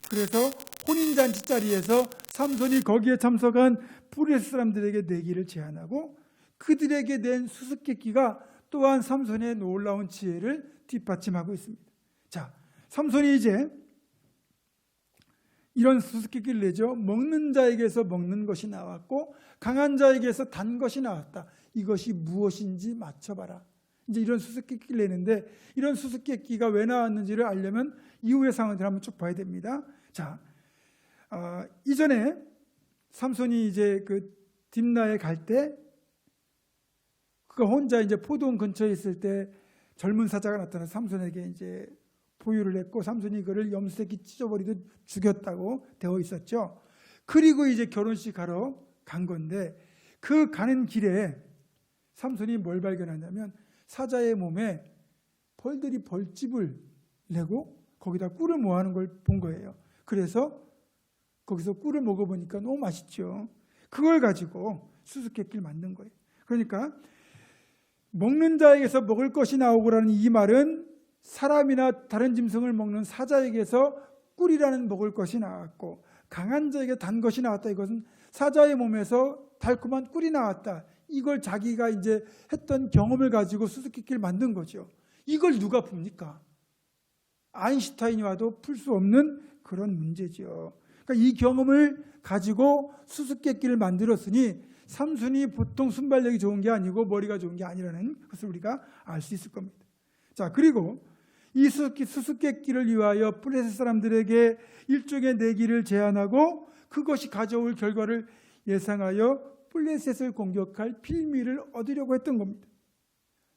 그래서 혼인잔치 자리에서 삼손이 거기에 참석한 블레셋 사람들에게 내기를 제안하고 그들에게 낸 수수께끼가 또한 삼손의 놀라운 지혜를 뒷받침하고 있습니다. 자, 삼손이 이제 이런 수수께끼를 내죠. 먹는 자에게서 먹는 것이 나왔고 강한 자에게서 단 것이 나왔다. 이것이 무엇인지 맞춰봐라. 이제 이런 수수께끼를 내는데 이런 수수께끼가 왜 나왔는지를 알려면 이후의 상황들을 한번 쭉 봐야 됩니다. 자, 이전에 삼손이 이제 그 딥나에 갈 때 그가 혼자 이제 포도원 근처에 있을 때 젊은 사자가 나타나서 삼손에게 이제 포유를 했고 삼손이 그를 염색이 찢어버리듯 죽였다고 되어 있었죠. 그리고 이제 결혼식 하러 간 건데 그 가는 길에 삼손이 뭘 발견하냐면 사자의 몸에 벌들이 벌집을 내고 거기다 꿀을 모아하는 걸 본 거예요. 그래서 거기서 꿀을 먹어보니까 너무 맛있죠. 그걸 가지고 수수께끼를 만든 거예요. 그러니까 먹는 자에게서 먹을 것이 나오고라는 이 말은 사람이나 다른 짐승을 먹는 사자에게서 꿀이라는 먹을 것이 나왔고 강한 자에게 단 것이 나왔다. 이것은 사자의 몸에서 달콤한 꿀이 나왔다. 이걸 자기가 이제 했던 경험을 가지고 수수께끼를 만든 거죠. 이걸 누가 풉니까? 아인슈타인이 와도 풀 수 없는 그런 문제죠. 그러니까 이 경험을 가지고 수수께끼를 만들었으니 삼손이 보통 순발력이 좋은 게 아니고 머리가 좋은 게 아니라는 것을 우리가 알 수 있을 겁니다. 자, 그리고 이 수수께끼를 위하여 블레셋 사람들에게 일종의 내기를 제안하고 그것이 가져올 결과를 예상하여 블레셋을 공격할 필미를 얻으려고 했던 겁니다.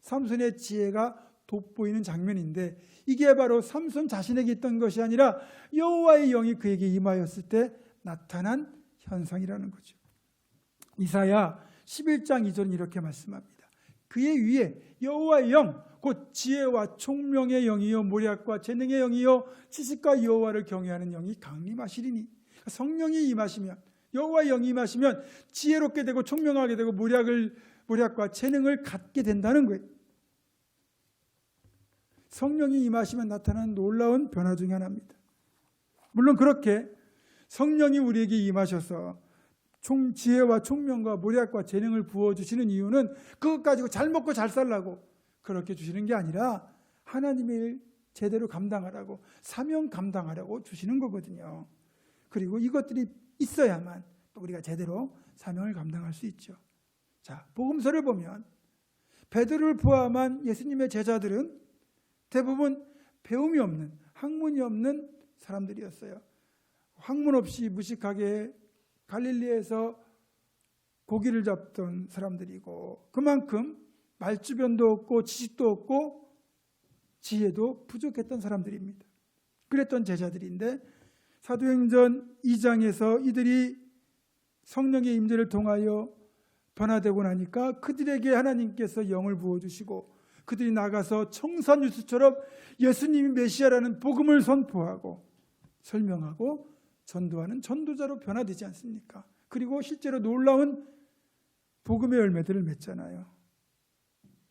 삼손의 지혜가 돋보이는 장면인데 이게 바로 삼손 자신에게 있던 것이 아니라 여호와의 영이 그에게 임하였을 때 나타난 현상이라는 거죠. 이사야 11장 2절은 이렇게 말씀합니다. 그의 위에 여호와의 영, 곧 지혜와 총명의 영이요 모략과 재능의 영이요 지식과 여호와를 경외하는 영이 강림하시리니 성령이 임하시면 여호와의 영이 임하시면 지혜롭게 되고 총명하게 되고 모략과 재능을 갖게 된다는 거예요. 성령이 임하시면 나타나는 놀라운 변화 중에 하나입니다. 물론 그렇게 성령이 우리에게 임하셔서 지혜와 총명과 모략과 재능을 부어주시는 이유는 그것 가지고 잘 먹고 잘 살라고 그렇게 주시는 게 아니라 하나님의 일 제대로 감당하라고, 사명 감당하라고 주시는 거거든요. 그리고 이것들이 있어야만 또 우리가 제대로 사명을 감당할 수 있죠. 자, 복음서를 보면 베드로를 포함한 예수님의 제자들은 대부분 배움이 없는, 학문이 없는 사람들이었어요. 학문 없이 무식하게 갈릴리에서 고기를 잡던 사람들이고, 그만큼 말주변도 없고 지식도 없고 지혜도 부족했던 사람들입니다. 그랬던 제자들인데 사도행전 2장에서 이들이 성령의 임재를 통하여 변화되고 나니까 그들에게 하나님께서 영을 부어주시고 그들이 나가서 청산유수처럼 예수님이 메시아라는 복음을 선포하고 설명하고 전도하는 전도자로 변화되지 않습니까? 그리고 실제로 놀라운 복음의 열매들을 맺잖아요.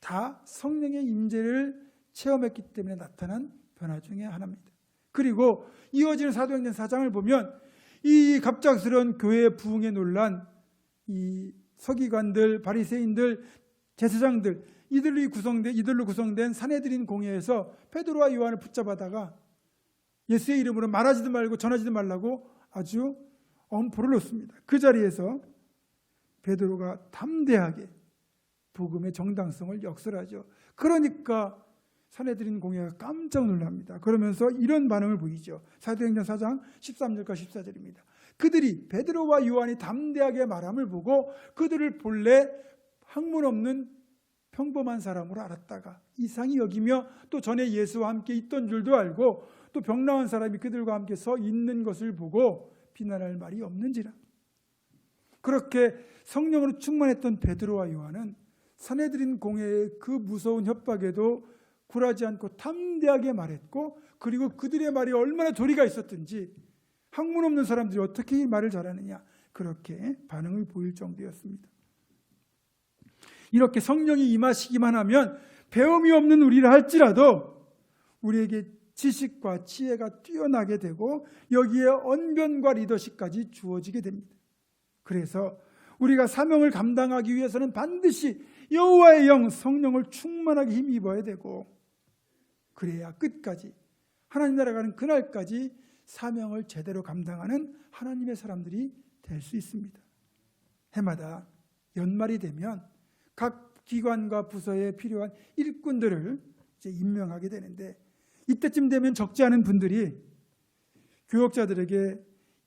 다 성령의 임재를 체험했기 때문에 나타난 변화 중에 하나입니다. 그리고 이어지는 사도행전 4장을 보면 이 갑작스러운 교회의 부흥에 놀란 이 서기관들, 바리새인들, 제사장들, 이들로 구성된 산헤드린 공회에서 베드로와 요한을 붙잡아다가 예수의 이름으로 말하지도 말고 전하지도 말라고 아주 엄포를 놓습니다. 그 자리에서 베드로가 담대하게 복음의 정당성을 역설하죠. 그러니까 산헤드린 공회가 깜짝 놀랍니다. 그러면서 이런 반응을 보이죠. 사도행전 4장 13절과 14절입니다. 그들이 베드로와 요한이 담대하게 말함을 보고 그들을 본래 학문 없는 평범한 사람으로 알았다가 이상히 여기며 또 전에 예수와 함께 있던 줄도 알고 또 병나은 사람이 그들과 함께 서 있는 것을 보고 비난할 말이 없는지라. 그렇게 성령으로 충만했던 베드로와 요한은 산헤드린 공회의 그 무서운 협박에도 굴하지 않고 담대하게 말했고, 그리고 그들의 말이 얼마나 도리가 있었든지 학문 없는 사람들이 어떻게 이 말을 잘하느냐, 그렇게 반응을 보일 정도였습니다. 이렇게 성령이 임하시기만 하면 배움이 없는 우리를 할지라도 우리에게 지식과 지혜가 뛰어나게 되고 여기에 언변과 리더십까지 주어지게 됩니다. 그래서 우리가 사명을 감당하기 위해서는 반드시 여호와의 영 성령을 충만하게 힘입어야 되고, 그래야 끝까지 하나님 나라 가는 그날까지 사명을 제대로 감당하는 하나님의 사람들이 될 수 있습니다. 해마다 연말이 되면 각 기관과 부서에 필요한 일꾼들을 이제 임명하게 되는데, 이때쯤 되면 적지 않은 분들이 교역자들에게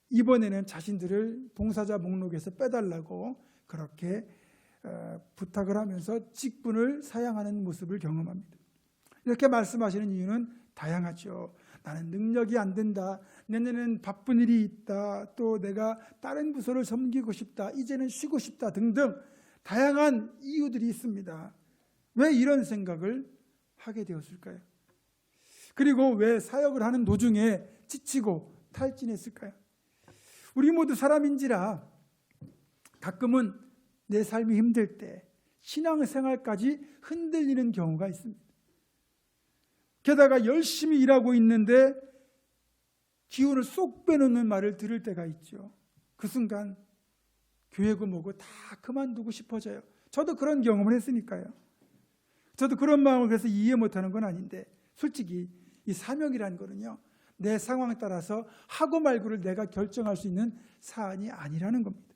이번에는 자신들을 봉사자 목록에서 빼달라고 그렇게 부탁을 하면서 직분을 사양하는 모습을 경험합니다. 이렇게 말씀하시는 이유는 다양하죠. 나는 능력이 안 된다, 내년에는 바쁜 일이 있다, 또 내가 다른 부서를 섬기고 싶다, 이제는 쉬고 싶다 등등 다양한 이유들이 있습니다. 왜 이런 생각을 하게 되었을까요? 그리고 왜 사역을 하는 도중에 지치고 탈진했을까요? 우리 모두 사람인지라 가끔은 내 삶이 힘들 때 신앙생활까지 흔들리는 경우가 있습니다. 게다가 열심히 일하고 있는데 기운을 쏙 빼놓는 말을 들을 때가 있죠. 그 순간 교회고 뭐고 다 그만두고 싶어져요. 저도 그런 경험을 했으니까요. 저도 그런 마음을 그래서 이해 못하는 건 아닌데, 솔직히 이 사명이라는 거는요, 내 상황에 따라서 하고 말고를 내가 결정할 수 있는 사안이 아니라는 겁니다.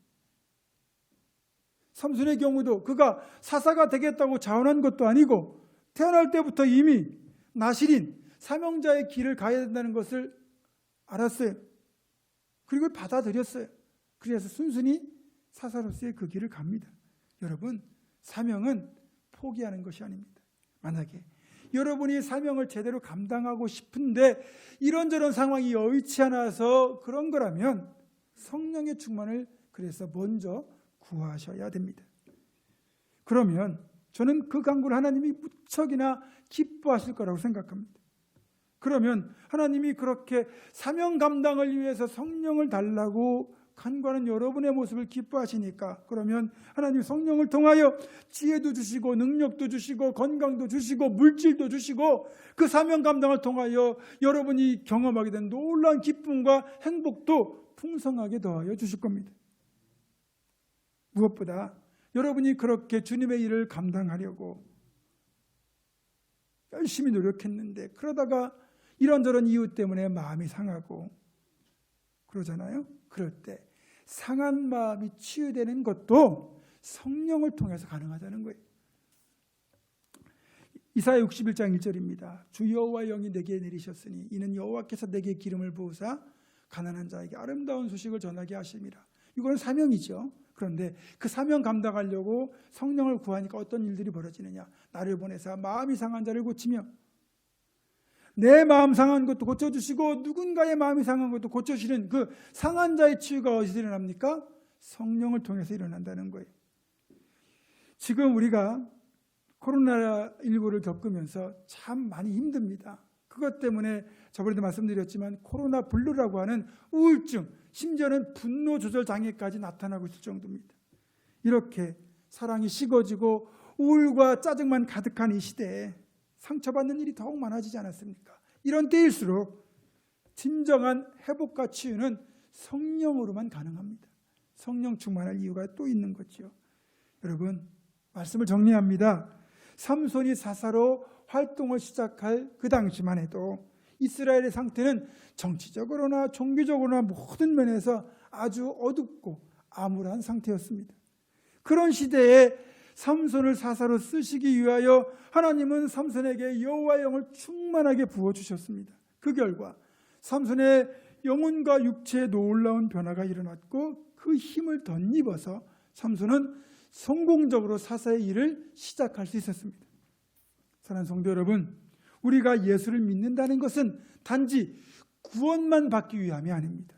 삼손의 경우도 그가 사사가 되겠다고 자원한 것도 아니고 태어날 때부터 이미 나실인 사명자의 길을 가야 된다는 것을 알았어요. 그리고 받아들였어요. 그래서 순순히 사사로서의 그 길을 갑니다. 여러분, 사명은 포기하는 것이 아닙니다. 만약에 여러분이 사명을 제대로 감당하고 싶은데 이런저런 상황이 여의치 않아서 그런 거라면 성령의 충만을 그래서 먼저 구하셔야 됩니다. 그러면 저는 그 간구를 하나님이 무척이나 기뻐하실 거라고 생각합니다. 그러면 하나님이 그렇게 사명 감당을 위해서 성령을 달라고 간과하는 여러분의 모습을 기뻐하시니까, 그러면 하나님 성령을 통하여 지혜도 주시고 능력도 주시고 건강도 주시고 물질도 주시고 그 사명 감당을 통하여 여러분이 경험하게 된 놀라운 기쁨과 행복도 풍성하게 더하여 주실 겁니다. 무엇보다 여러분이 그렇게 주님의 일을 감당하려고 열심히 노력했는데 그러다가 이런저런 이유 때문에 마음이 상하고 그러잖아요. 그럴 때 상한 마음이 치유되는 것도 성령을 통해서 가능하다는 거예요. 이사야 61장 1절입니다. 주 여호와의 영이 내게 내리셨으니 이는 여호와께서 내게 기름을 부으사 가난한 자에게 아름다운 소식을 전하게 하심이라. 이거는 사명이죠. 그런데 그 사명 감당하려고 성령을 구하니까 어떤 일들이 벌어지느냐. 나를 보내사 마음이 상한 자를 고치며 내 마음 상한 것도 고쳐주시고 누군가의 마음이 상한 것도 고쳐주시는 그 상한 자의 치유가 어디서 일어납니까? 성령을 통해서 일어난다는 거예요. 지금 우리가 코로나19를 겪으면서 참 많이 힘듭니다. 그것 때문에 저번에도 말씀드렸지만 코로나 블루라고 하는 우울증, 심지어는 분노 조절 장애까지 나타나고 있을 정도입니다. 이렇게 사랑이 식어지고 우울과 짜증만 가득한 이 시대에 상처받는 일이 더욱 많아지지 않았습니까? 이런 때일수록 진정한 회복과 치유는 성령으로만 가능합니다. 성령 충만할 이유가 또 있는 거죠. 여러분, 말씀을 정리합니다. 삼손이 사사로 활동을 시작할 그 당시만 해도 이스라엘의 상태는 정치적으로나 종교적으로나 모든 면에서 아주 어둡고 암울한 상태였습니다. 그런 시대에 삼손을 사사로 쓰시기 위하여 하나님은 삼손에게 여호와의 영을 충만하게 부어주셨습니다. 그 결과 삼손의 영혼과 육체에 놀라운 변화가 일어났고 그 힘을 덧입어서 삼손은 성공적으로 사사의 일을 시작할 수 있었습니다. 사랑하는 성도 여러분, 우리가 예수를 믿는다는 것은 단지 구원만 받기 위함이 아닙니다.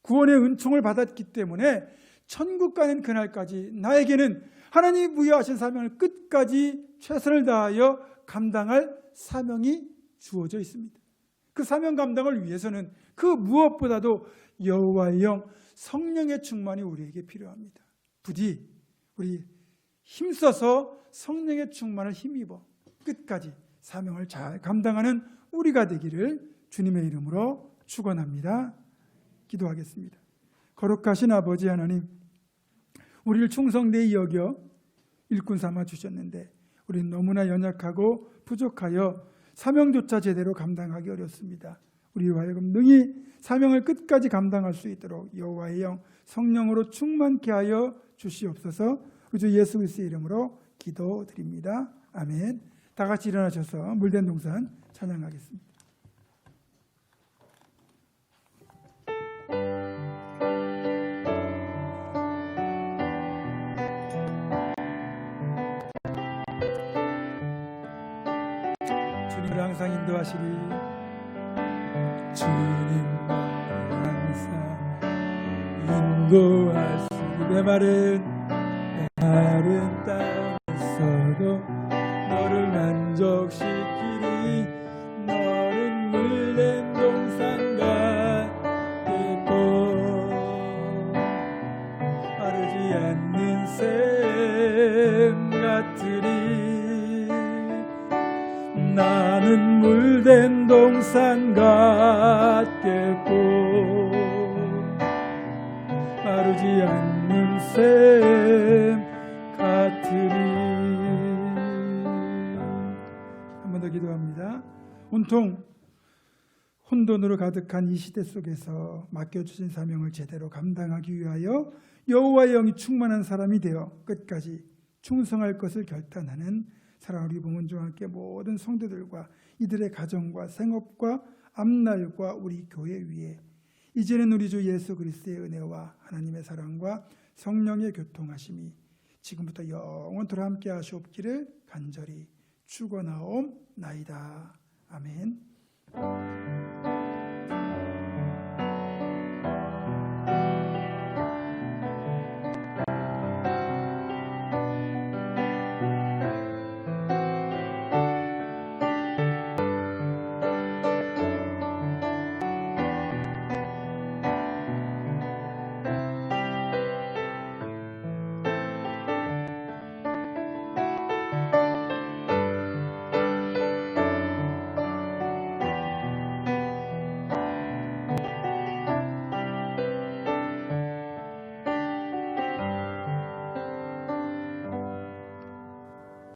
구원의 은총을 받았기 때문에 천국 가는 그날까지 나에게는 하나님이 부여하신 사명을 끝까지 최선을 다하여 감당할 사명이 주어져 있습니다. 그 사명 감당을 위해서는 그 무엇보다도 여호와의 영, 성령의 충만이 우리에게 필요합니다. 부디 우리 힘써서 성령의 충만을 힘입어 끝까지 사명을 잘 감당하는 우리가 되기를 주님의 이름으로 축원합니다. 기도하겠습니다. 거룩하신 아버지 하나님, 우리를 충성되이 여겨 일꾼 삼아 주셨는데 우리는 너무나 연약하고 부족하여 사명조차 제대로 감당하기 어렵습니다. 우리로 하여금 능히 사명을 끝까지 감당할 수 있도록 여호와의 영, 성령으로 충만케 하여 주시옵소서. 우리 주 예수 그리스도의 이름으로 기도드립니다. 아멘. 다 같이 일어나셔서 물된 동산 찬양하겠습니다. 주님을 항상 인도하시리. 주님을 항상 인도하시리. 내 말은 따랐어도 너를 만족시키리. 너는 물된 동산 같겠고 마르지 않는 샘 같으리. 나는 물된 동산 같겠고 마르지 않는 샘 같으리. 한 번 더 기도합니다. 온통 혼돈으로 가득한 이 시대 속에서 맡겨주신 사명을 제대로 감당하기 위하여 여호와의 영이 충만한 사람이 되어 끝까지 충성할 것을 결단하는 사랑하는 우리 부모님과 함께 모든 성도들과 이들의 가정과 생업과 앞날과 우리 교회 위에 이제는 우리 주 예수 그리스도의 은혜와 하나님의 사랑과 성령의 교통하심이 지금부터 영원토록 함께 하시옵기를 간절히 축원하옵나이다. 아멘.